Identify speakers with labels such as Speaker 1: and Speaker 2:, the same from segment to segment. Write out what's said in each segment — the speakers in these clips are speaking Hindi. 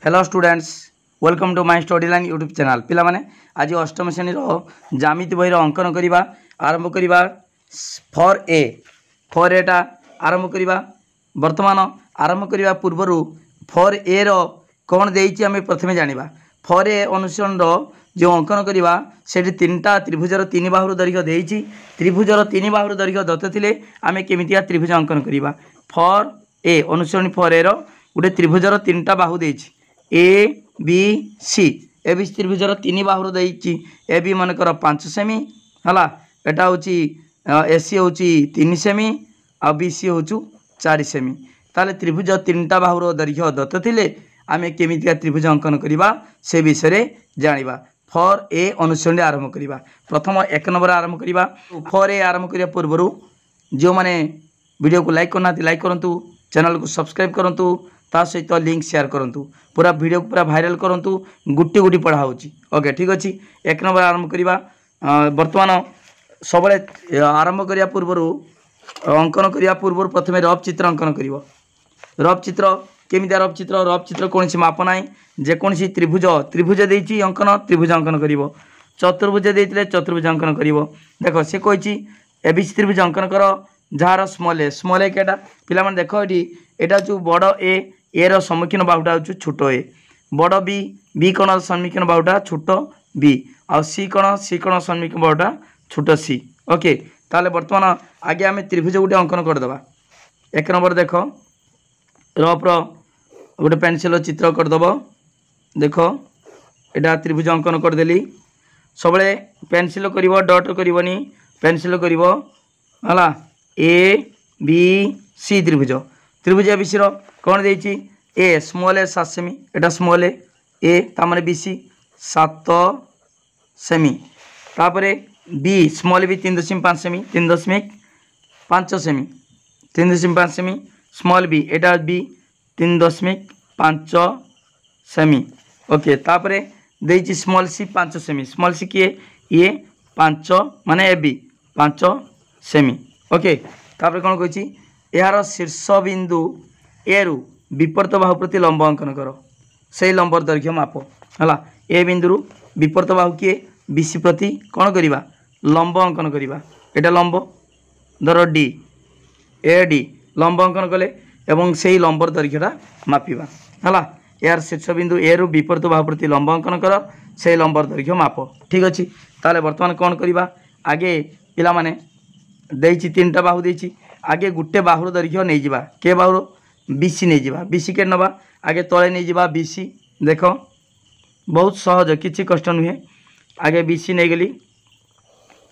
Speaker 1: Hello students, welcome to my study line YouTube channel. पिला माने आज अष्टम श्रेणी ज्यामिति बही अंकन करवा आरंभ करवा। फॉर एटा आरंभ करवा। वर्तमान आरंभ करने पूर्वर फॉर ए रो कौन देइछि आमे प्रथमे जानिबा। फॉर ए अनुसरण जो अंकन करवा से तीनटा त्रिभुजर तीन बाहुर दैर्घ्य देइछि। त्रिभुजर तीन बाहुर दैर्घ्य दत्त थिले आमे केमितिया त्रिभुज अंकन करवा। फॉर ए अनुसरण फॉर ए रो गोटे त्रिभुजर तीनटा बाहु देइछि ए बी सी। ए बी त्रिभुजर तीन बाहुर देइछि। ए बी मनकर 5 सेमी हला, एटा होची ए सी होची 3 सेमी आ बी सी होचु 4 सेमी। ताले त्रिभुज तीनटा बाहुर दैर्घ्य दत्त थिले आमे केमितिया त्रिभुज अंकन करवा से विषय रे जानिबा। फॉर ए अनुसरण आरंभ करवा। प्रथम 1 नंबर आरंभ करवा। फॉर ए आरंभ करिया पूर्व जो माने वीडियो को लाइक करना लाइक करंतु, चैनल को सब्सक्राइब करंतु, ता सहित लिंक शेयर करंतु, पूरा वीडियो को पूरा वायरल करंतु, गुटी गुटी पढ़ा होची। ओके ठीक अच्छी। 1 नंबर आरंभ करवा। वर्तमान सब आरंभ करिया पूर्व अंकन करिया पूर्व प्रथमे रफ चित्र अंकन करिवो। रफ चित्र केमितिया रफ चित्र कौन माप ना, जेकोसी त्रिभुज देइछि अंकन त्रिभुज अंकन करिवो। चतुर्भुज देइतिले चतुर्भुज अंकन करिवो। देखो से कहिछि एबीसी त्रिभुज अंकन कर जार स्मॉल ए केटा पिला माने देखो एटा जो बड़ ए रो सम्मुखीन बाहुटा हो छोट ए, बड़ बी कोण सम्मुखीन बाहुटा छोट बी, आ सी कोण सम्मुखीन बाहुटा छोट सी। ओके ताले वर्तमान आगे आम त्रिभुज गोटे अंकन करदे। 1 नंबर देख रफ गोटे पेनसिल चित्र करदेव। देख एटा त्रिभुज अंकन करदेली। सब पेनसिल कर डट करनी, पेनसिल कर है ए बी सी त्रिभुज। त्रिभुज ए बी सी कौन देइछि ए स्मॉल ए 7 सेमी, एटा स्मॉल ए तामने बी सी 7 सेमी। तापरे B small b 3.5 cm, 3.5 cm, 3.5 cm. Small B एटा बी 3.5 सेमी। ओके तापरे देइछि small c 5 cm. Small c किए ये 5 माने ए बी 5 सेमी। ओके तापरे कौन कहिछि यार शीर्ष बिंदु ए रु विपरीत बाहु प्रति लंब अंकन कर। से लंबर दैर्घ्य माप है ए बिंदु विपरीत बाहु किए बीसी प्रति कौन करवा लंब अंकन करवा। एटा लंब धर डी ए डी लंब अंकन कले एवं से ही लंबर दैर्घ्यटा मापिबा है। यार शीर्ष बिंदु ए रु विपरीत बाहु प्रति लंब अंकन कर, से लंबर दैर्घ्य माप। ठीक अच्छे ताले वर्तमान कौन करवा आगे पिला माने देइछि 3टा बाहु देइछि। आगे गुटे बाहुर दैर्घ्य नहीं जावा के बाहुर बीसी नहीं जावा। बीसी के नवा आगे तले नहीं जावा बीसी। देख बहुत सहज किसी कष्ट नुहे। आगे बीसी नहीं गली।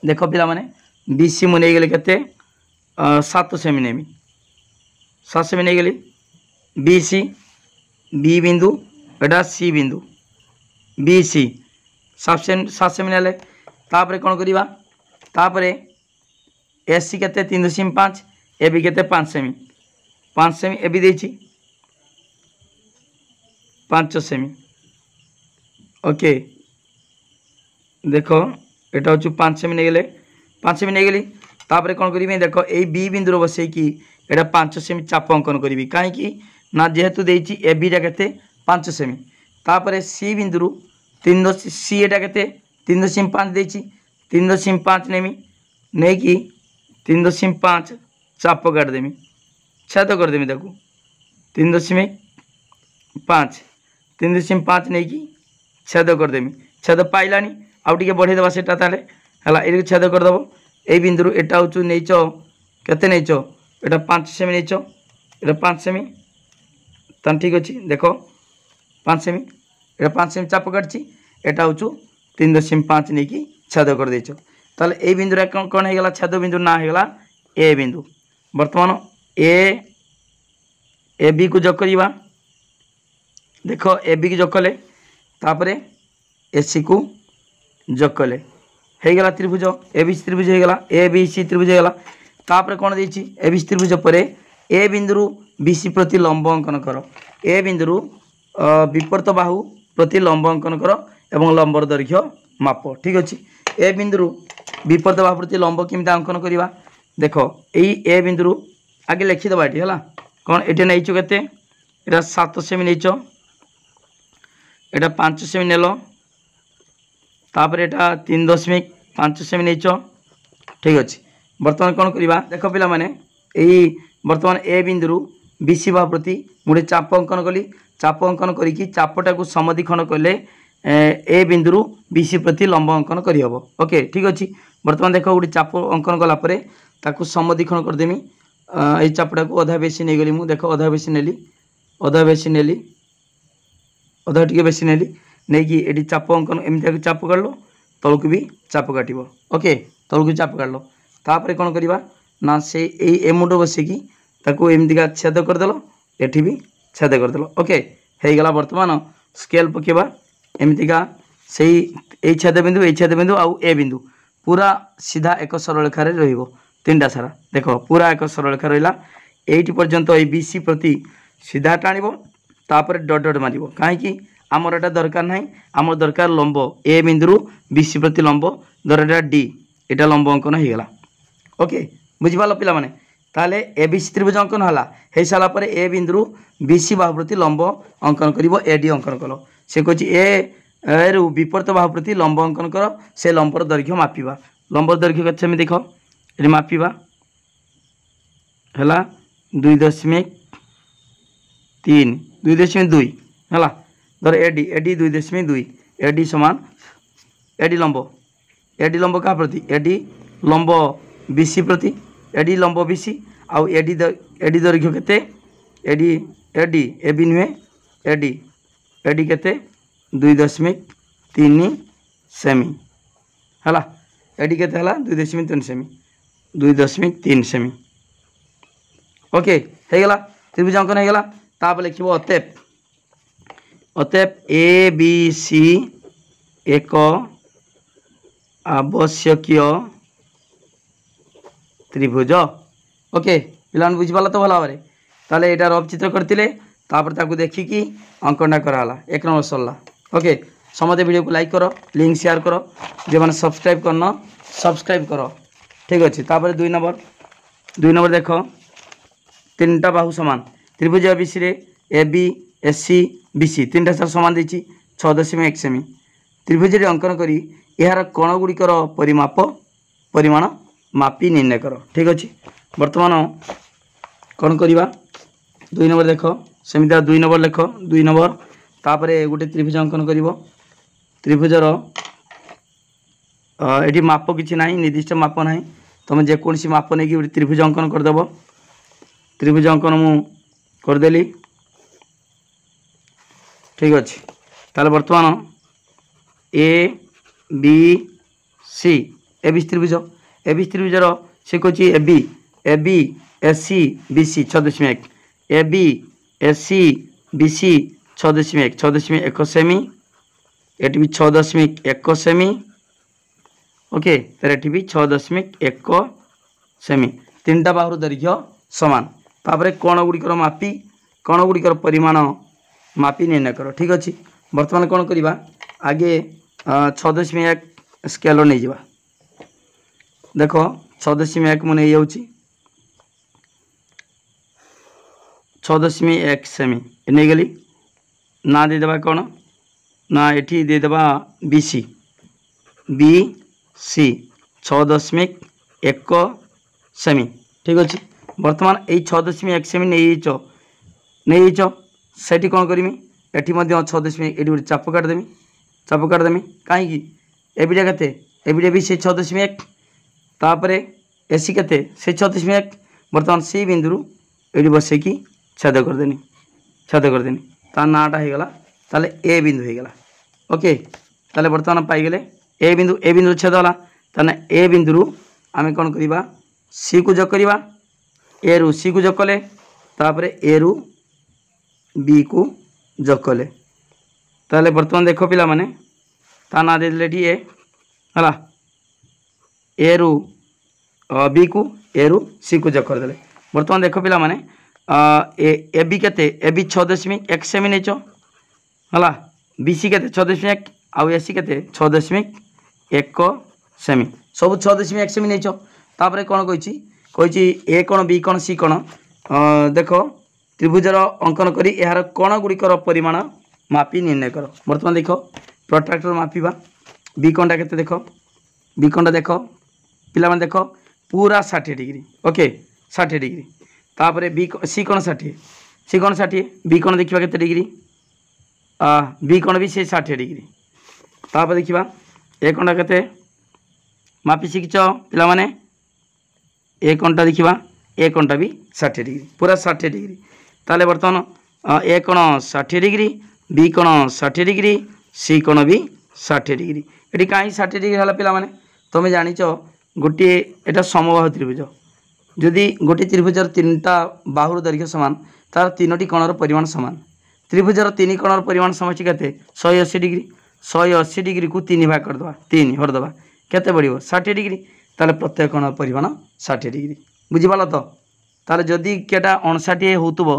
Speaker 1: देख पिला माने बीसी मु नहीं गली केते 7 सेमी नेमी 7 सेमी नहीं गली। बीसी बी बिंदु एटा सी बिंदु बी सी 7 सेमी नेले। तापरे कौन करवा तापरे एसी केते 3.5 ए बी केते 5 सेमी। 5 सेमी ए बी देइछि 5 सेमी। ओके देखो एटा हो 5 सेमी नहीं गले 5 सेमी नहीं गली। तापरे कौन करी देखो ए बी बिंदु बसई कि एटा 5 सेमी चाप अंकन करी कहीं ना जेहेतु देइछि ए बी केते 5 सेमी। तापरे सी बिंदु 3 सी एटा केते 3.5 देइछि 3.5 नेमी नहीं कि 3.5 चाप काटदेमी छेद करदेमी ताकू 3.5 नहीं कि छेद करदेमी। छेद पाइलानी आउ टिके बढ़ेदेवा सेटा ताले हला ए छेद करदेव। ए बिंदु एटा होचु नैच केते नैच एटा 5 सेमी नैच एटा 5 सेमी तान ठीक अछि। देखो 5 सेमी एटा 5 सेमी चाप काटछि एटा होचु 3.5 नहीं कि छेद कर देइछ। ताले ए बिंदु रे कौन हे गला छेद बिंदु ना हे गला ए बिंदु। वर्तमान ए बी को जोग करवा। देखो ए बी को जोग कले तापरे ए सी को जोग कले हे गला त्रिभुज ए बी त्रिभुज हे गला ए बी सी त्रिभुज हे गला। तापरे कौन देइछि ए बी त्रिभुज परे ए बिंदु बी सी प्रति लंब अंकन कर। ए बिंदु विपरीत बाहु प्रति लंब अंकन कर एवं लंबर दैर्घ्य माप। ठीक अच्छे ए बिंदु विपरीत बाहु प्रति लंब केमिति अंकन करवा। देख यही ए बिंदु आगे लिखिदेवा ये है कौन ये नहीं के 7 सेमी नहीं এটা 5 সেমি নেল तापर एटा 3.5 सेमी नहीं ठीक अच्छे बर्तमान कौन करवा देख पिला माने यही बर्तमान ए बिंदु बीसी भाव प्रति मुझे चाप अंकन कली चाप अंकन करके चापटा को समद्विखंड कले ए बिंदु बीसी प्रति लंब अंकन करहब ओके ठीक अच्छे बर्तमान देख गोटे चाप अंकन कलापर ताकू समद्विखंड करदेमी ये चापटा को अधा बेसी नहीं गली मुझे देख अधा बेसी नेली अधा टे बेसी नेली नहीं कि ये चाप अंकन एमती चाप काढ़ तलक भी चाप काटब ओके तलक चाप काढ़ तापर कौन करवा ना से एमुड बसिकी ताकू एमतीका छेद करदेल एठी भी छेद करदेल ओके हो गला बर्तमान स्केल पकेबा एमतीका से छेद बिंदु आउ ए बिंदु पूरा सीधा एक सरल रेखार तीनटा सारा देख पूरा एक सरल रेखा रहा एटी पर्यंत ये बीसी प्रति सीधा टाणब तापर डट डट मार कहीं आमर एटा दरकार ना आमर दरकार लंब ए बिंदु बीसी प्रति लंब दरटा डी एटा लंब अंकन हो गला ओके बुझिपाल पिला माने ताले ए बीसी त्रिभुज अंकन है सारा पर ए बिंदु बीसी बाहु प्रति लंब अंकन कर ए डी अंकन कल से कहे ए रु विपरीत बाहु प्रति लंब अंकन कर से लंबर दैर्घ्य मापिबा लंबर दैर्घ्य कते देख ये मापिबा है 2.3 2.2 है धर एडी 2.2 एडी समान एडी लंब क्या प्रति एडी लंब बीसी प्रति एडी लंब बीसी आउ एडी दैर्घ्य केते एडी एडी ए बी नुहे एडी केते 2.3 सेमी है एडी केते हला 2.3 सेमी 2.3 सेमी ओके हो गला त्रिभुज अंकन हो गला तापर लिखिबो अतएव ए बी सी एक आवश्यकीय त्रिभुज ओके पिला बुझिपाला तो भल भाव ताले एटा रफ चित्र करते तापर देखिकी अंकनटा कराला 1 नंबर सरला ओके समझे वीडियो को लाइक करो लिंक शेयर करो जो मैंने सब्सक्राइब करना सब्सक्राइब करो ठीक अच्छे तापर 2 नंबर देख 3टा बाहु सामान त्रिभुज एबीसी रे A B S C B C 3टा सार सामान देती 6.1 सेमी त्रिभुज रे अंकन करी यार कोण गुड़िकर परिमाण मापी निर्णय कर ठीक अच्छे बर्तमान कौन करवा 2 नंबर देख सेमती 2 नंबर लेख 2 नंबर तापर गोटे त्रिभुज अंकन कर त्रिभुजर ये माप किसी ना निर्दिष्ट माप ना तुम जेकोसी माप नहीं कि त्रिभुज अंकन करदेव त्रिभुज अंकन मु करदेली ठीक अच्छे ताले बर्तमान ए बी सी ए बी त्रिभुजर से कहे A B S C B C 6.1 A B S C B C 6.1 cm एटी भी 6.1 सेमी ओके तर एटी भी 6.1 सेमी 3टा बाहुर दैर्घ्य समान तापर कोण गुड़िकर मापी कोण गुड़िकर परिमाण मापी निर्णय कर ठीक अच्छे बर्तमान कौन करवा आगे 6.1 स्केल नहीं जावा देख 6.1 मुझे नहीं 6.1 सेमी नहीं गली ना देदेबा कौन ना एठी देदेबा बी सी 6.1 सेमी ठीक अच्छे बर्तमान यही 6.1 सेमी नहीं सेठी कौन करमी एठी 6.1 ये गोटे चाप काटदेमी कहीं एबिटा के एबिटा भी से 6.1 तापर एसी के से 6.1 बर्तमान से बिंदु ये बसैकी छेद करदेनी तार नाटा हो गला ताले ए बिंदु हो गला ओके ताले बर्तमान पाईगले ए बिंदु छेद होला ताने ए बिंदु आमे कौन करवा सी को जोग करवा ए रु सी को जोग कले तापर ए रु बी को जोग कले ताले बर्तमान देख पिला माने ता ना देले टी ए हला ए रु बी को ए रु सी को जोग करदेले बर्तमान देख पिला माने ए बी के ए बी 6.1 सेमी नहीं हला बी सी के 6.1 आउ ए सी के 6.1 सेमी सब 6.1 सेमी नहीं तापर कौन कही ए कौन बी कौन सी कौन देख त्रिभुजर अंकन करी यार कोण गुड़िकर परिमाण मापी निर्णय कर। बर्तमान देख प्रोट्राक्टर मापिबा बी कोणटा केते देख बी कोणटा देख पिला माने देख पूरा 60 डिग्री ओके 60 डिग्री तापर बी सी कोण 60 बी कोण देखिबा केते डिग्री बी कोण भी से 60 डिग्री तापर देखिबा ए कोणटा केते मापी शिखिच पिला माने ए कोणटा देखिबा ए कोणटा भी 60 डिग्री पूरा 60 डिग्री ताले बर्तमान ए कोण 60 डिग्री बी कोण 60 डिग्री सी कोण भी 60 डिग्री ये कहीं 60 डिग्री है पिला माने तुम जानिच गोटे एटा समबाहु त्रिभुज जदि गोटे त्रिभुजर 3टा बाहुर दैर्घ्य समान तार 3टी कोणर परिमाण समान त्रिभुजर 3 कोणर परिमाण समझी के 180 डिग्री 180 डिग्री को 3 भाग करदे 3 हरदे केते बढ़िबो 60 डिग्री ताले प्रत्येक कोणर परिमाण 60 डिग्री बुझिपाल तो ताले जदि केटा 59 होतबो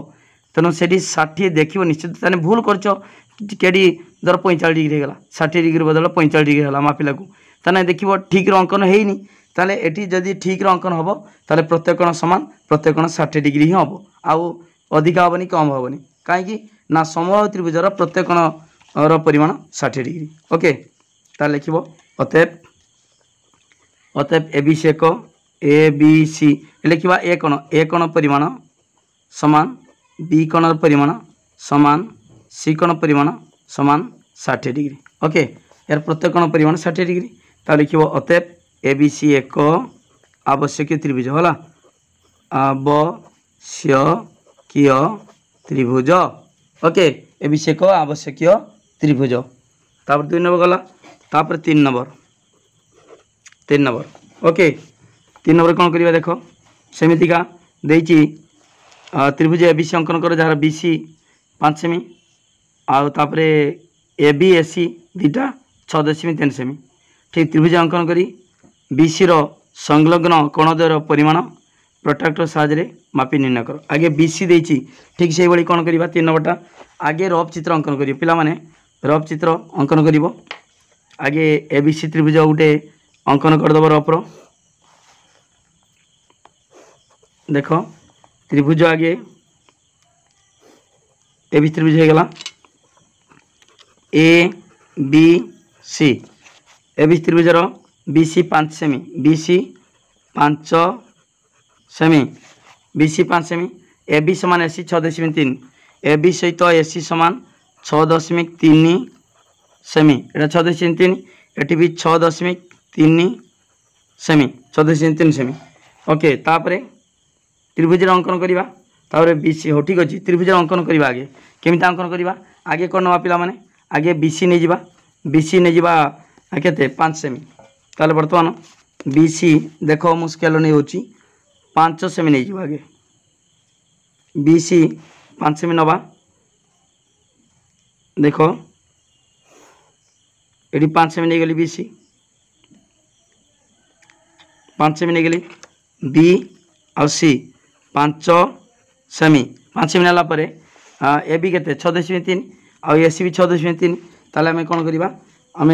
Speaker 1: तेणु से 60 देखिबो निश्चित ताने भूल करछो केडी धर 45 डिग्री गला 60 डिग्री बदल 45 डिग्री है मापिला को ताने देखिबो ठीक रो अंकन हेइनी ताले एटी जदि ठीक रो अंकन हबो ताले प्रत्येक कोण समान प्रत्येक कोण 60 डिग्री ही हबो आउ अधिक हबनी कम हबनी काहेकि ना समबाहु त्रिभुजर प्रत्येक कोण रो परिमाण 60 डिग्री ओके ताले लिखिबो अतएव एबीसी एक एबीसी लिखिबा ए कोण परिमाण समान बी कोण परिमाण समान सी कोण परिमाण समान 60 डिग्री ओके यार प्रत्येक कोण परिमाण 60 डिग्री ता लिखिबो अतएव एबीसी एक आवश्यक त्रिभुज होला आवश्यकीय त्रिभुज ओके एबीसी एक आवश्यक त्रिभुज तापर 2 नंबर गला तापर 3 नंबर ओके 3 नंबर कौन करिबा देखो सेमितिका देइची त्रिभुज एबीसी अंकन कर जहाँ बीसी 5 सेमी आउे ए बी एसी दुटा 6.3 सेमी ठीक त्रिभुज अंकन करी बीसी रो संलग्न कोणद्वयर परिमाण प्रोट्राक्टर साहाय्य मापी निर्णय कर आगे बीसी देइची ठीक से भाई कौन करवा 3 नंबरटा आगे रफ चित्र अंकन कर पिला माने रफ चित्र अंकन कर आगे एबीसी त्रिभुज गोटे अंकन करदेव रफ्र देख त्रिभुज आगे एबीसी त्रिभुज हो गला ए बी सी एबीसी त्रिभुजर बीसी 5 सेमी बीसी 5 सेमी बीसी 5 सेमी एबी समान एसी 6.3 एबी सहित एसी समान 6.3 सेमी एटा 6.3 एटी भी 6.3 सेमी 6.3 सेमी ओके तापरे त्रिभुजर अंकन करवा तापर बीसी हो ठीक अच्छे त्रिभुजर अंकन करवा आगे केमी अंकन करवा आगे कौन नवा पिला माने आगे बीसी नहीं जावा बीसी नहीं जावा केते 5 सेमी ताले बर्तमान बीसी देखो मु स्केल नहीं होची 5 सेमी नहीं जावा आगे बीसी 5 सेमी नवा देखो ये 5 सेमी नहीं गली बीसी 5 सेमी नहीं गली बी और सी 5 सेमी 5 सेमी नाला परे ए बी केते 6.3 आउ एसी भी 6.3 ताले आम कौन करवा आम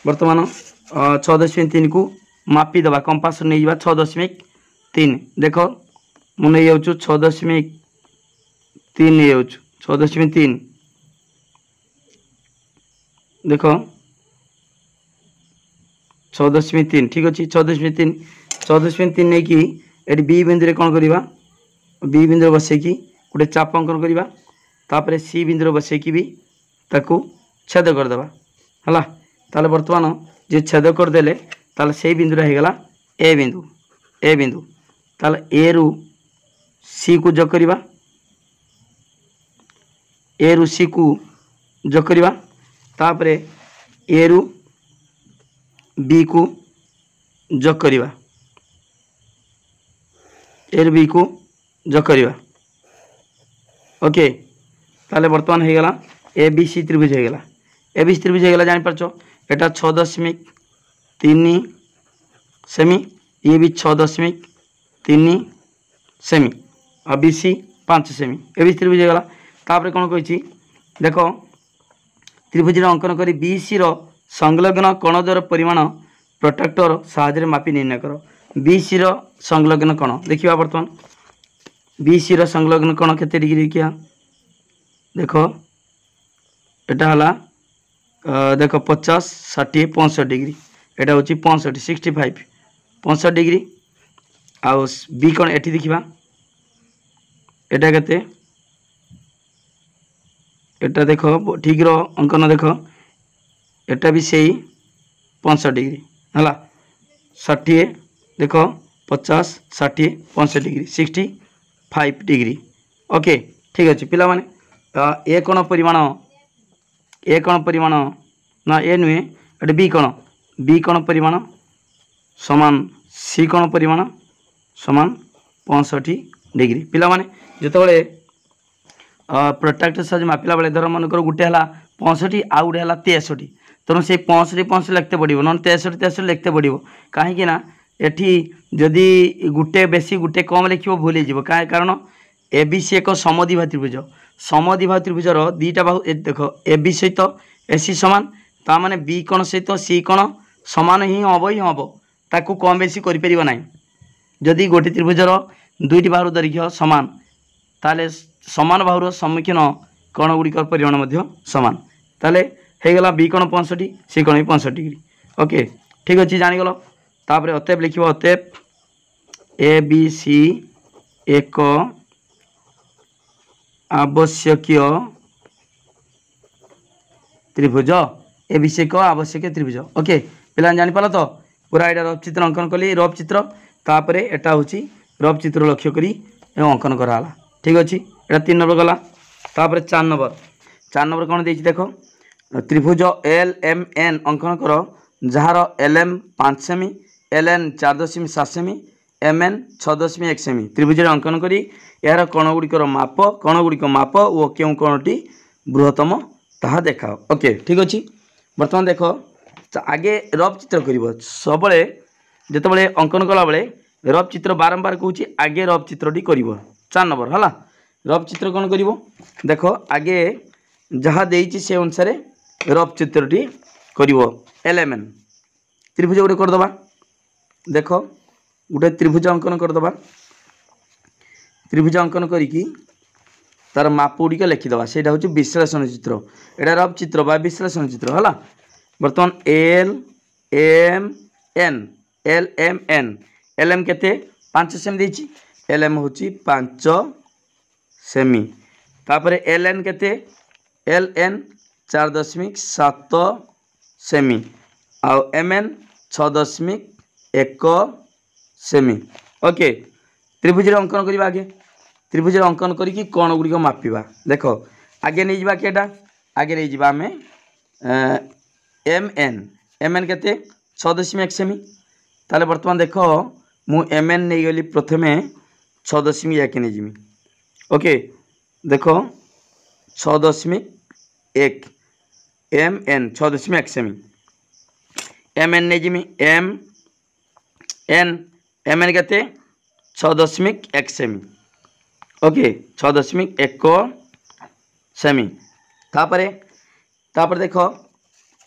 Speaker 1: बर्तमान 6.3 को मापी दबा कंपास नहीं जावा 6.3 देख मु नहीं जाऊँ 6.3 नहीं जाऊँ 6.3 देख 6.3 ठीक अच्छे 6.3 नहीं कि ये बी बिंदु कौन करवा बी बिंदु बसैकी गोटे चाप अंकन करवा तापर सी बिंदु बसैकी भी ताकू छेद करदे है ताले बर्तमान जे छेद करदे ताले से बिंदु होगला ए बिंदु ताले ए रु सी को जोग करवा ए रु सी को जोग करवा तापर ए रु बी को जोग करवा ए रु बी को जोग करवा ओके ताले बर्तमान हो गला ए बी सी त्रिभुज हो गला ए बी सी त्रिभुज हो गला जानि परछो एटा 6.3 सेमी ये भी 6.3 सेमी और B C 5 semi A B C त्रिभुज हो गला तापर कौन कही देख त्रिभुज अंकन कर बी सी रो संलग्न कोणद्वयर परिमाण प्रोट्राक्टर साहाय्य मापी निर्णय कर बी सी रो संलग्न कोण देखिबा बर्तमान बी सी रो संलग्न कोण केते डिग्री किया देख एटा हला देख 50 60 65 डिग्री एटा होची 65 65 65 डिग्री आउ बी कोण एठी देखिबा एटा केते एटा देखो ठीक रो अंकन देखो एटा भी सही 65 डिग्री हला 60 देखो 50 60 65 डिग्री 65 डिग्री ओके ठीक अच्छे पिला माने ए कोण परिमाण ना ए नुहे एटा बी कोण परिमाण समान सी कोण परिमाण समान 65 डिग्री पिला माने जेतबेले प्रोट्राक्टर साज मापिला बेले धर मन कर गुटे हला 65 आ गुटे हला 63 तेणु से 65 लिखते पड़ो न 63 लिखते पड़ो कहीं एठी जदि गुटे बेसी गुटे कम लिख भूल हो कारण ए बी सी एक समद्विभा त्रिभुज समद्विभा त्रिभुजर दीटा बाहु देख ए बी सहित ए सी सामान ता माने बी कोण सहित सी कोण सामान ही हम ताकू कम बेसी कर ना जदि गोटे त्रिभुजर दुईटी बाहु दैर्घ्य सामान ताले समान बाहुर सम्मुखीन कोण गुड़िक परिमाण सामान ताले हेगला बी कोण 65 सी कोण भी 65 डिग्री ओके ठीक अच्छे जानीगल तापर अतएव लिख अतएव ए बी सी एक आवश्यकीय त्रिभुज ए बी सी एक आवश्यक त्रिभुज ओके पिला जानीपाल तो पूरा यहाँ रफ चित्र अंकन कली रफ चित्र तापर एटा हूँ रफ चित्र लक्ष्य करी अंकन कराला ठीक अच्छे यहाँ 3 नंबर गला तापर 4 नंबर कौन देख देख त्रिभुज एल एम एन अंकन कर जार L M 5 semi L N 4.7 cm M N 6.1 cm त्रिभुज अंकन करी यार कण गुड़िकर माप और क्यों कणटी बृहत्तम ताहा देखाओ ओके ठीक अच्छे बर्तमान देख आगे रफ चित्र कर सब जिते अंकन कला बेले रफ चित्र बारंबार कहूँ आगे रफ चित्रटी कर 4 नंबर है रफ चित्र कौन कर देख आगे जहाँ देती से अनुसार रफ चित्रटी कर एल एम एन त्रिभुज गोटे करदे देख गोटे त्रिभुज अंकन करदे त्रिभुज अंकन करी तार माप गुड़िक लिखिदे से हूँ विश्लेषण चित्र यहाँ रफ चित्र बा विश्लेषण चित्र है बर्तमान L M N L M केते 5 सेमी देती एल एम हूँ 5 सेमी तापर एल एन केते एल एन 4.7 सेमी आउ एम एन 6.1 सेमी ओके त्रिभुज अंकन करवा आगे त्रिभुज अंकन करी कण गुड़िक मापिबा देख आगे नहीं जावा केटा आगे नहीं जावा आम एम एन केते 6.1 सेमी ताले बर्तमान देख मु एम एन नहीं गली प्रथमे 6.1 नहीं जिमी ओके देख 6.1 एम एन 6.1 सेमी एम एन नहीं जिमी एम एन केते 6.1 सेमी ओके 6.1 सेमी तापर देख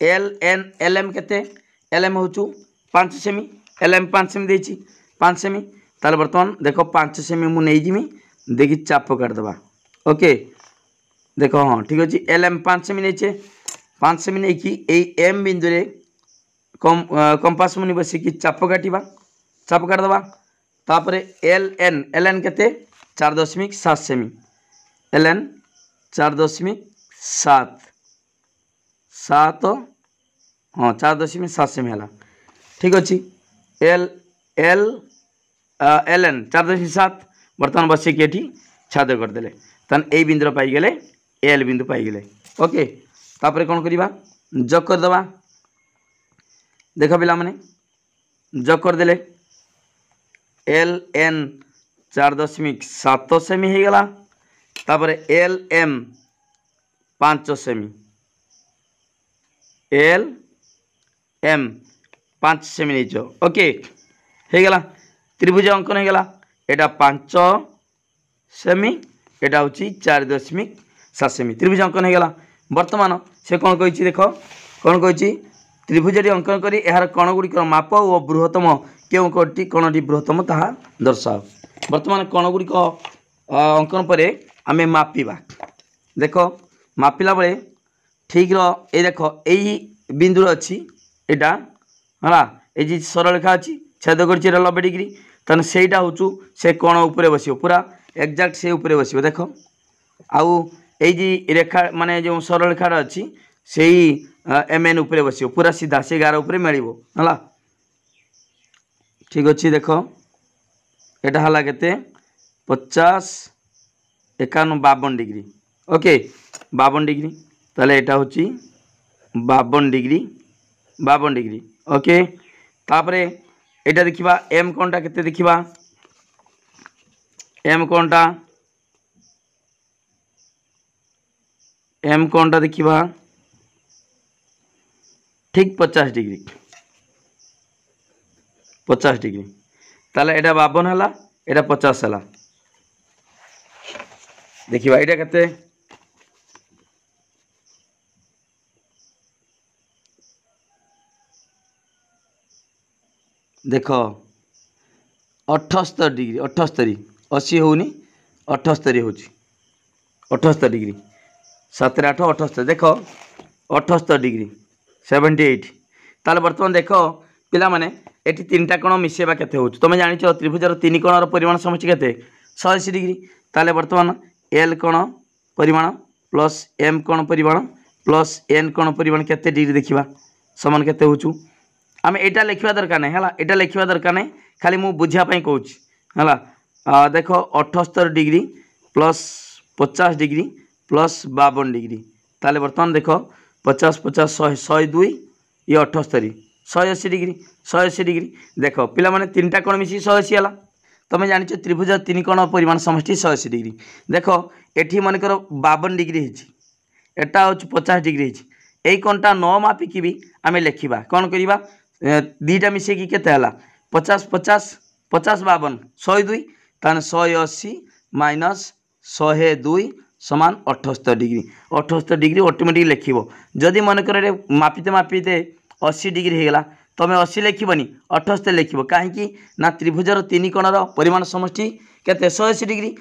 Speaker 1: एल एम केते एल एम हूँ 5 सेमी एल एम 5 सेमी देती 5 सेमी ताले बर्तमान देख 5 सेमी मु नहीं जिमी देखी चाप काटदबा ओके देख हाँ ठीक अच्छे एल एम 5 सेमी नहीं 5 सेमी नहीं कि एम बिंदु रे कंपास मुनि बसिकी चाप काटदबा तापर एल एन केते 4.7 सेमी एल एन 4.7 हाँ 4.7 सेमी है ठीक अच्छे एल एन 4.7 बर्तमान बसिकी ये छाद करदे तहन ए बिंदु पाईगले एल बिंदु पाईगले ओके तापर कौन करवा जग करदे देख पिला माने जग करदे एल एन 4.7 सेमी हो गला तापर L M 5 semi L M 5 सेमी नहीं ओके हो गला त्रिभुज अंकन हो गला एटा 5 सेमी एटा हूँ 4.7 सेमी त्रिभुज अंकन हो गला वर्तमान से कौन कही देख कौन कही त्रिभुजटी अंकन करी यार कण गुड़िक माप और बृहत्तम क्यों कणटी बृहत्तम ताहा दर्शाओ वर्तमान कण गुड़िक अंकन पर आम मापिबा देख मापिला बेले ठीक ये देख यही बिंदु अच्छी यहाँ है ये सरलरेखा अच्छी छेद कर 90 डिग्री तेना सहीटा हूँ से कोण उपरे बस पूरा एक्जाक्ट से उपरे बस देख आउ ये रेखा माने जो सरलरेखा अच्छी से एम एन उपरे बस पूरा सीधा से गार उपरे मिल है ठीक अच्छे देख यहाँ है के 50 51 52 डिग्री ओके 52 डिग्री ताले एटा होची 52 डिग्री ओके तापरे एटा देखिबा एम कोणटा केते देखिबा एम कोणटा देखिबा ठीक 50 डिग्री ताले एटा 52 हला एटा 50 हला देखिबा एटा केते देख 78 डिग्री 78 80 होनी 78 हो 78 डिग्री 7 8 78 देख 78 डिग्री 78 ताले बर्तमान देख पिला माने एटी तीनटा कोण मिसेबा केते हो तुम जान त्रिभुजर तीन कोणर परिमाण समष्टि केते 180 डिग्री ताले बर्तमान एल कोण परिमाण प्लस एम कोण परिमाण प्लस एन कोण परिमाण केते डिग्री देखिबा समान केते होचु आम एटा लिखा दरकार नहीं है एटा लिखा दरकार नहीं खाली मु बुझापी कहूँ है देख 78 degree plus 50 degree plus 52 degree ताले बर्तमान देख 50 50 100 102 ये 78 180 डिग्री देख पिला माने तीनटा कोण मिसी 180 है तुम जान त्रिभुज तीन कोण परिमाण समष्टि 180 डिग्री देख एटी मनकर 52 डिग्री एटा हूँ 50 डिग्री यही कोणटा न मापिकी भी आम लिखा कौन करवा दीटा मिसेकी केते हला 50 50 50 52 102 ताने 180 माइनस 102 समान 78 डिग्री 78 डिग्री ऑटोमेटिक लिखिबो जदि मन करे मापिते 80 डिग्री हेगला तुम 80 लिखबनी 78 लिखिबो काहेकि ना त्रिभुजर तीन कोणर परिमाण समष्टि केते 180 डिग्री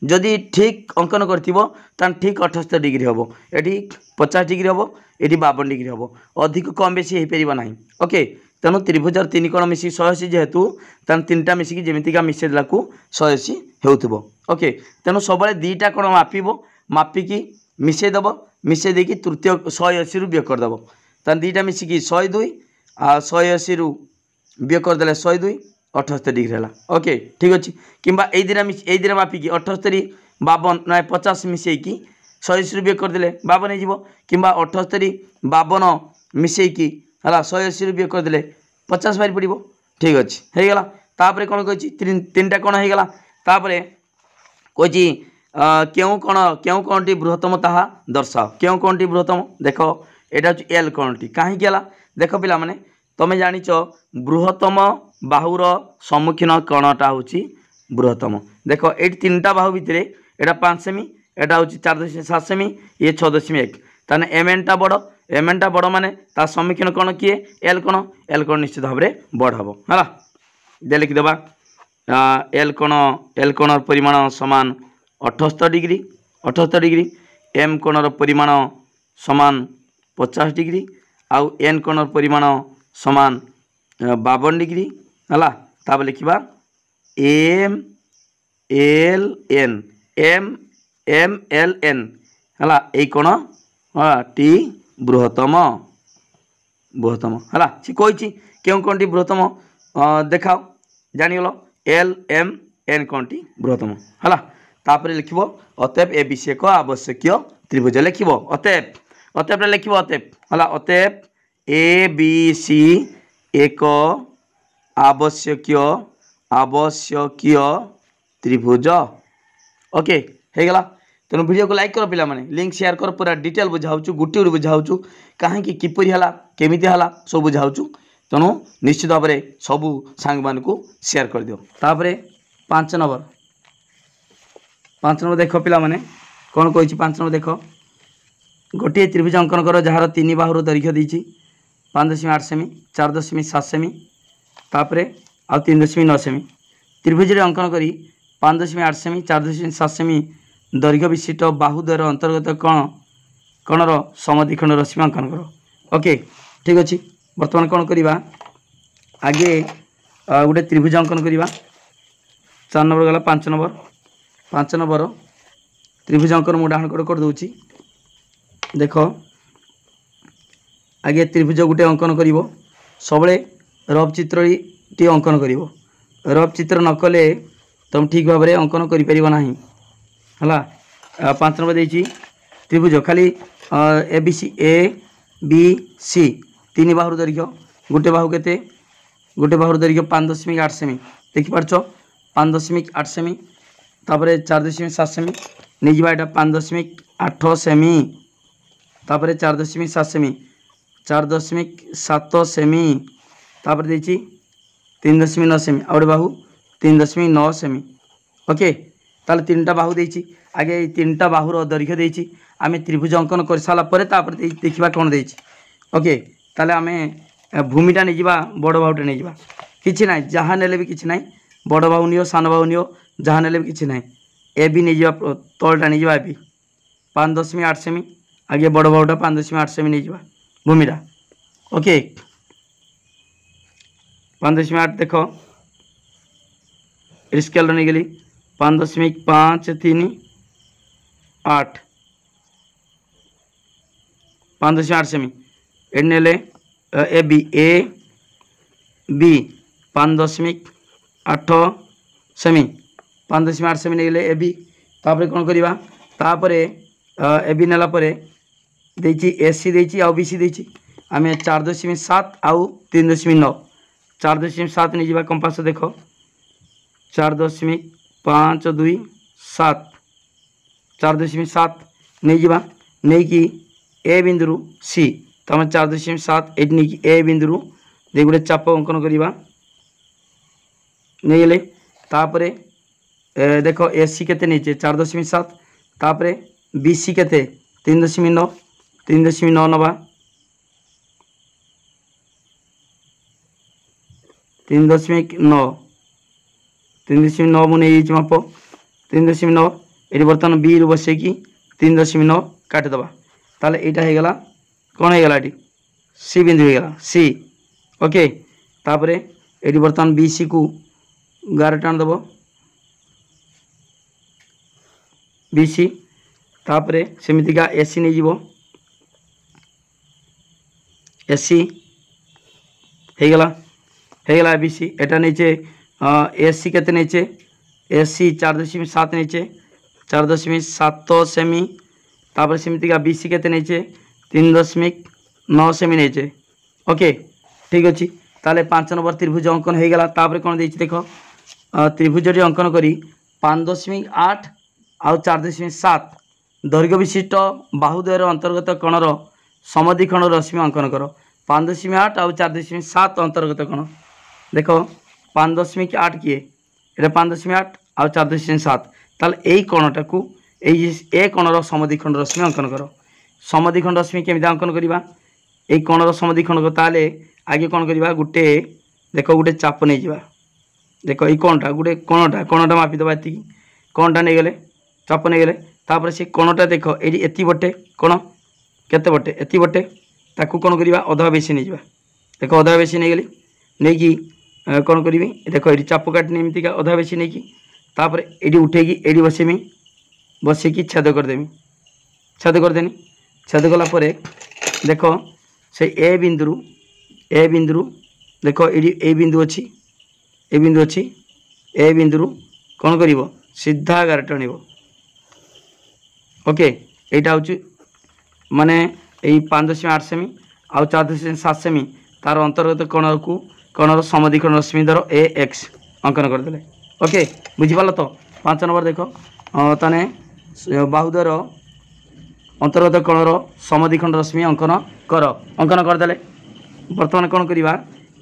Speaker 1: जदि ठीक अंकन करथिबो तान ठीक 78 डिग्री हबो एठी 50 डिग्री हबो एठी 52 डिग्री हबो अधिक कम बेसी हे परिबा नाही ओके तेणु त्रिभुजर तीन कोण मिसी 180 जेहेतु तान तीनटा मिसिकी जेमितिका मिसेदेला को 180 हेउथबो ओके तेणु सबले दीटा कोण मापिबो मापिकी मिसे दबो मिसे देकी तृतीय 180 रु वियोग कर दबो तान दीटा मिसिकी 102 आ 180 रु वियोग कर देले 102 78 डिग्री है ओके ठीक अच्छे किंबा ए दिन मापिकी 78 52 ना 50 मिसेकी 180 वियोग करदे 52 हो किंबा 78 52 मिसेकी है 180 वियोग करदे 50 बाहरी पड़ो ठीक अच्छे हो गला तापर कौन कही तीन कौन हो गला तापर कही क्यों कौनटी बृहत्तम ताहा दर्शाओ क्यों कौनटी बृहत्तम देख यहाँ हूँ एल कौनटी कहीं देख पिला माने तुम जानिच बृहत्तम बाहुर सम्मुखीन कणटा हूँ बृहत्तम देख ये तीनटा बाहु भितर यहाँ 5 सेमी यहाँ हूँ 4.7 सेमी ये 6.1 ताने एम एन टा बड़ माने ता सम्मुखीन कण किए एल कण निश्चित भाव में बड़ हम है दे लिखिदेवा एल कणर परिमाण समान 78 डिग्री एम कणर परिमाण समान 50 डिग्री आउ एन कणर परिमाण समान 52 डिग्री है ताप लिखा M L N M M L N है यही कौन टी बृहत्तम है सी कही क्यों कौन टी बृहत्तम देखाओ जानीगल एल एम एन कौन टी बृहत्तम है तापर लिखो अतएव ए विषय को आवश्यक त्रिभुज लिखो अतएव लिखो अतएव ए बी सी एक आवश्यक त्रिभुज ओके हो गला तेणु वीडियो को लाइक कर पिला माने लिंक शेयर कर पूरा डिटेल बुझाऊँ गोटे गोटे बुझाऊँ कहीं किपरि है केमी है सब बुझाऊँ तेणु निश्चित भाव में सबू सांग मान को शेयर कर दियो तापर 5 नंबर देख पिला माने कौन कही 5 नंबर देख गोटे त्रिभुज अंकन कर जार 3 बाहुर दैर्घ्य देती 5.8 सेमी 4.7 सेमी तापर आ 3.9 सेमी त्रिभुज अंकन करी 5.8 सेमी 4.7 सेमी दैर्घ्य विशिष्ट बाहुद्वयर अंतर्गत कणर समद्विखंड रश्मि अंकन कर। ओके ठीक अच्छे। बर्तमान कौन करवा आगे गोटे त्रिभुज अंकन करवा। 4 नंबर गला 5 नंबर त्रिभुज अंकन मुझे डाण कड़ कर दूची। देख आगे त्रिभुज गोटे अंकन कर सब रफ चित्र टी अंकन कर। रफ चित्र न कले तुम ठीक भाव में अंकन कर 5 नंबर देती त्रिभुज खाली ए बी सी 3 बाहु दैर्घ्य गोटे बाहु के गोटे बाहु दैर्घ्य 5.8 सेमी देखिपार 5.8 सेमी तापर 4.7 सेमी नहीं जावा यहाँ 5.8 सेमी तापर 4.7 सेमी 4.7 सेमी तापर देती 3.9 सेमी आ गए बाहु 3.9 सेमी। ओके ताले 3टा बाहु देती आगे 3टा बाहुर दैर्घ्य देती आम त्रिभुज अंकन कर सारापर देखा कौन देती। ओके ताले आम भूमिटा नहीं जावा बड़ बाहुटा नहीं जावा किसी ना जहाँ ने भी किसी ना बड़ बाहु नियो सान बाहु नियो जहाँ ने भी किसी ना ए भी नहीं जावा तलटा नहीं जावा ए भी 5.8 सेमी आगे बड़ बाहुटा 5.8 सेमी नहीं जावा भूमिटा। ओके 5.8 देख स्केल नहीं गली 5.538 5.8 सेमी एने ए बी 5.8 सेमी 5.8 सेमी नहीं ए बी तापर कौन करवा तापर ए बी नेला देची एसी देची आउ बीसी देची आम 4.7 आउ 3.9 4.7 नहीं जावा कंपास देख 4.527 4.7 नहीं जावा नहीं कि ए बिंदु सी तो आम 4.7 ये नहीं ए बिंदु दे गोटे चाप अंकन करवा नहीं गले तापर देख एसी केते नहीं 4.7 तापर बीसी केते 3.9 नवा 3.9 मुझे माप 3.9 ये बर्तमान बी रु बस 3.9 काटिदेबा ताले यहाँ होगला कौन होगला ये सी बिंदु होगला सी। ओके तापर ये बर्तमान बी सी को 11 टाण दब बी सी तापर सेमतिका एसी नहीं जीवो एसी होगला बी सी एटा नीचे एसी केते नीचे एसी 4.7 नीचे 4.7 सेमी तापर सेमतिका बी सी केते नीचे 3.9 सेमी नीचे। ओके ठीक अच्छे ताले 5 नंबर त्रिभुज अंकन होगला तापर कौन देख देख त्रिभुजटी अंकन करी 5.8 आउ 4.7 दैर्घ्य विशिष्ट बाहुद्वयर अंतर्गत कणर समद्विखंड रश्मि अंकन कर 5.8 आउ 4.7 अंतर्गत कण देख 5.8 किए ये 5.8 आउ 4.7 ताल यही कणटा को ए कणर समद्विखंड रश्मि अंकन कर। समद्विखंड रश्मि केमी अंकन करवा यही कणर समद्विखंड ताले आगे कौन करवा गोटे देख गोटे चाप नहीं जावा देख ये कणटा गोटे कणटा मापिदेवा ये कणटा नहीं गले चाप नहीं गले तापर से कणटा देख ये एति बटे कण केते बटे एति बटे ताकू कौन करवा अधा बेसी नहीं जावा देख अधा बेसी नहीं गली नहीं कि कौन करी देख ये चाप काटनी एमतीका अधा बेसी नहीं कि तापर ये उठेगी ये बसेमी बसैकी छेद करदेमी छेद करदेनी छेद कलापर देख से ए बिंदु देख ये बिंदु अच्छी ए बिंदु अच्छी ए बिंदु कौन कर सीधा 11 टाणिब। ओके यहाँ हूँ माने यही 5.8 सेमी आउ 4.7 सेमी तार अंतर्गत कणर को कणर समद्विखंड रश्मि धर ए एक्स अंकन करदे। ओके बुझीपाल तो 5 नंबर देख ताने बाहुद्वयर अंतर्गत कणर समद्विखंड रश्मि अंकन करदे। बर्तमान कौन करवा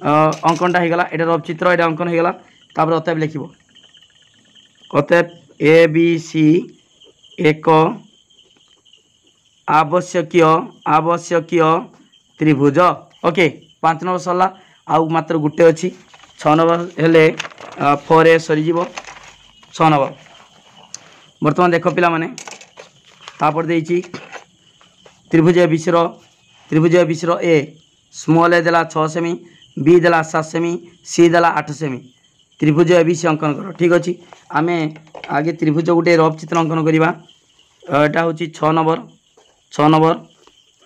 Speaker 1: अंकनटा होगला यहाँ रफ चित्र यहाँ अंकन होगला तापर अतएव लिख अतएव ए बी सी एक आवश्यक त्रिभुज। ओके 5 नंबर सरला आउ मात्र गोटे अच्छी 6 नंबर हेले 4 सरीज 6 नंबर बर्तमान देख पिला माने तापर देइची त्रिभुज एबीसी रो ए स्मॉल ए देला 6 सेमी, बी देला 7 सेमी, सी देला 8 सेमी। त्रिभुज एबीसी अंकन कर। ठीक अच्छे आम आगे त्रिभुज गोटे रफ चित्र अंकन करवा। यहाँ हूँ 6 नंबर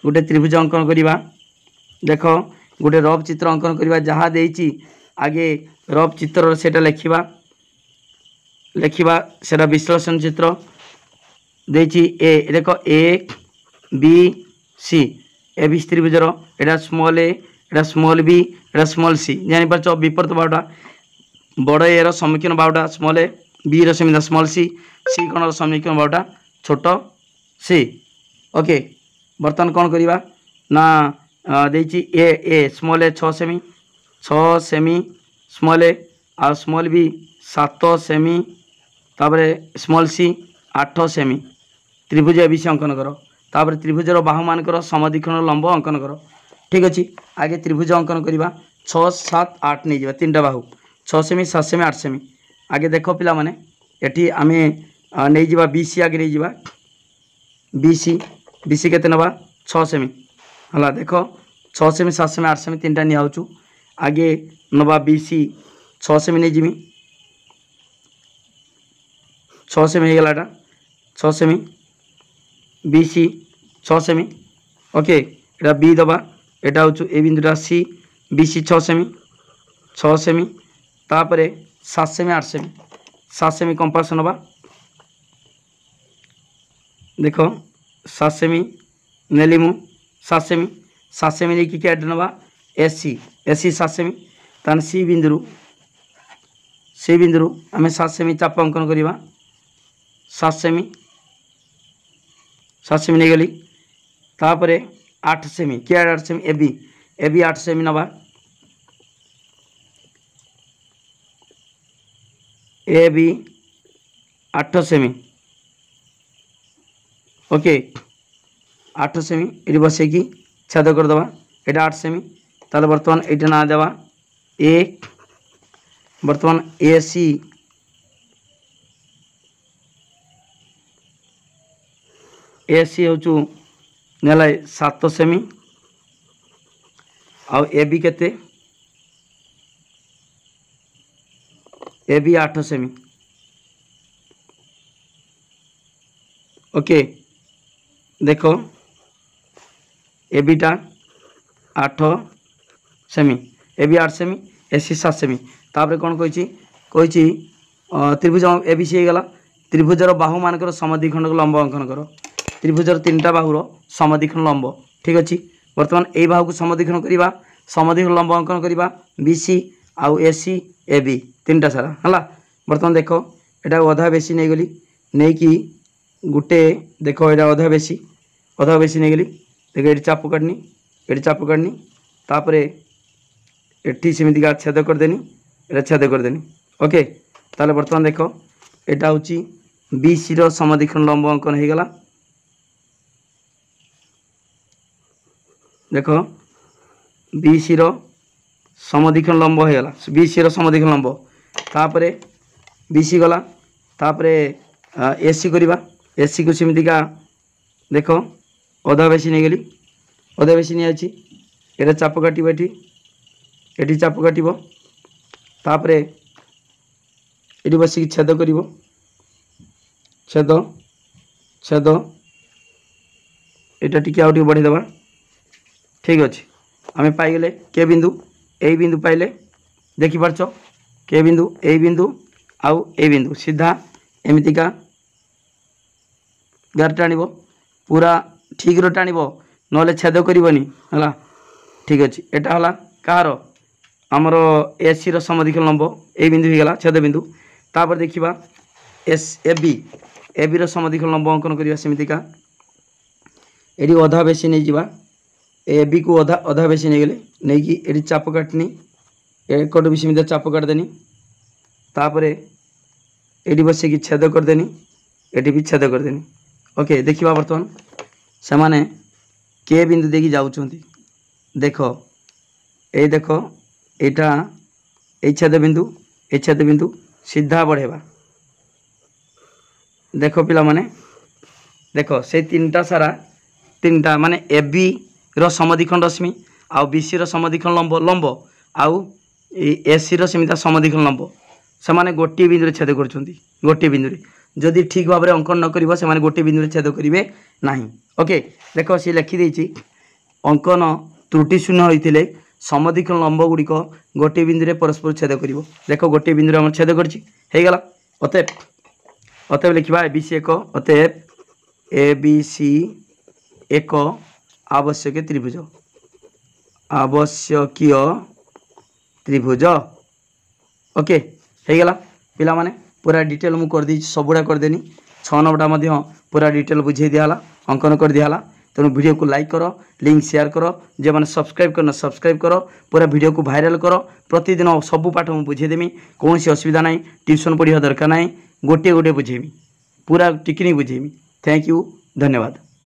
Speaker 1: गोटे त्रिभुज अंकन करवा। देख गोटे रफ चित्र अंकन करवा जहाँ देती आगे रफ चित्र से लिखा से विश्लेषण चित्र देती ए देख ए B C A B त्रिभुजर Etah small A एटा स्मॉल बी एटा स्मॉल सी जानीपार विपरीत बाहुटा बड़ ए रो सम्मुखीन बाहुटा स्मॉल ए बी रो सेमिति स्मॉल सी सी कोण सम्मुखीन बाहुटा छोट सी। ओके बर्तमान कौन करवा ना देती ए स्मॉल ए 6 सेमी स्मॉल ए आ स्मॉल बी 7 सेमी तापर स्मॉल सी 8 सेमी। त्रिभुज एबीसी अंकन कर। तापर त्रिभुजर बाहु मानकर समद्विखंड लंब अंकन कर। ठीक अच्छे आगे त्रिभुज अंकन करवा 6 7 8 नहीं जावा 3टा बाहु 6 सेमी 7 सेमी 8 सेमी। आगे देख पिला माने एठी आमे नहीं जावा बीसी आगे नहीं जावा बीसी केते नबा 6 सेमी हला देख 6 सेमी 7 सेमी 8 सेमी 3टा नि आउचु आगे नबा बीसी 6 सेमी नहीं जिमी 6 सेमी हो गलाटा 6 सेमी बीसी 6 सेमी। ओके एटा बी दबा एटा हूँ ए बिंदुटा सी बीसी 6 सेमी तापर 7 सेमी 8 सेमी कंपास नबा देख 7 सेमी नेली मु 7 सेमी नहीं कि नबा एसी 7 सेमी तान सी बिंदु आम 7 सेमी चाप अंकन करवा 7 सेमी नहीं गली तापर 8 सेमी किए 8 सेमी ए बी 8 सेमी नबा ए बी 8 सेमी। ओके 8 सेमी ये बसैकी छेद करदे यहाँ 8 सेमी ताले बर्तमान ये ना देवा ए बर्तमान ए सी हूँ नेला 7 सेमी आउ ए बी केते ए बी 8 सेमी। ओके देखो ए बीटा 8 सेमी ए बी 8 सेमी ए सी 7 सेमी तापर कौन कही त्रिभुज ए बी सी हो गला। त्रिभुजर बाहु मानकर समद्विखंड लंब अंकन कर। त्रिभुजर 3टा बाहुर समद्विखंड लंब। ठीक अच्छे बर्तमान यही बाहु को समद्विखंड करवा समद्विखंड लंब अंकन करवा बीसी आउ एसी ए बी 3टा सारा है। बर्तमान देख यहाँ अधा बेसी नहीं गली नहीं कि गोटे देख यहाँ अधा बेसी नहीं गली देख ये चाप काटनी तापर एटी सेमती छेद करदेनी ये छेद करदेनी। ओके ताले बर्तमान देख यहाँ हूँ बीसी रो समद्विखंड लंब अंकन हो गला। देख बीसी रो समद्विखंड लंब हो गला बीसी रो समद्विखंड लंब तापर बीसी गला तापर एसी करवा एसी को सेमतिका देख अधा बेसी नहीं गली अधा बेसी नहीं अच्छी ये चाप काट ये चाप काट तापर ये बसिक छेद कर छेद छेद यहाँ टी आउ बढ़ीदे। ठीक अच्छे आम पाइगले के बिंदु ए बिंदु पाइले देखिपार के बिंदु ए बिंदु आउ ए बिंदु सीधा एमतीका गार टाण पूरा ठीक रो टाण ना छेद करनी है। ठीक अच्छे यहाँ है कहार आमर एसी रो समद्विखंड लंब ए बिंदु हो गला छेद बिंदु तापर देखा एस ए बी रो समद्विखंड लंब अंकन करवा सेमतिका ये अधा बेसी नहीं जावा ए बी को अधा बेसी नहीं गले नहीं कि ये चाप काटनी एकट भी सेमती चाप काटदेनी तापर ये बसिकी छेद करदेनी ये भी छेद करदेनी। ओके देखा बर्तमान से माने के बिंदु देखी जाऊँच देख ये देख यहाँ ये छेद बिंदु सीधा बढ़ेबा देख पिला माने देख से 3टा सारा तीनटा माने ए बी रो समद्विखंड रश्मि आउ बी सी रो समद्विखंड लंब लंब आउ ए सी रो सेमिता समद्विखंड लंब से माने गोटे बिंदु छेद करछंती गोटे बिंदु जदि ठीक भाव में अंकन न करिवो से माने गोटे बिंदु छेद करिवे नाही। ओके देखो सी लिखि देछि अंकन त्रुटि शून्य होइतिले समद्विखंड लंब गुड़िक गोटे बिंदु परस्पर छेद करिवो। देखो गोटे बिंदु हम छेद करछि हे गला अतएव अतएव लिखिबा ए बी सी एक अतएव ए बी सी एक आवश्यक त्रिभुज आवश्यकीय त्रिभुज। ओके हे गला पिला माने पूरा डिटेल मु कर दी सबुड़ा कर देनी 6 नंबरटा पूरा डिटेल बुझे दियाला अंकन कर दियाला। तेणु वीडियो को लाइक करो लिंक शेयर करो जे मैंने सब्सक्राइब करना सब्सक्राइब करो पूरा वीडियो को वायरल करो प्रतिदिन सबू पाठ मुझे बुझेदेमी कौन असुविधा ना ट्यूशन पढ़ा दरकार ना गोटे गोटे बुझेमी पूरा टिकनी बुझेमी। थैंक यू धन्यवाद।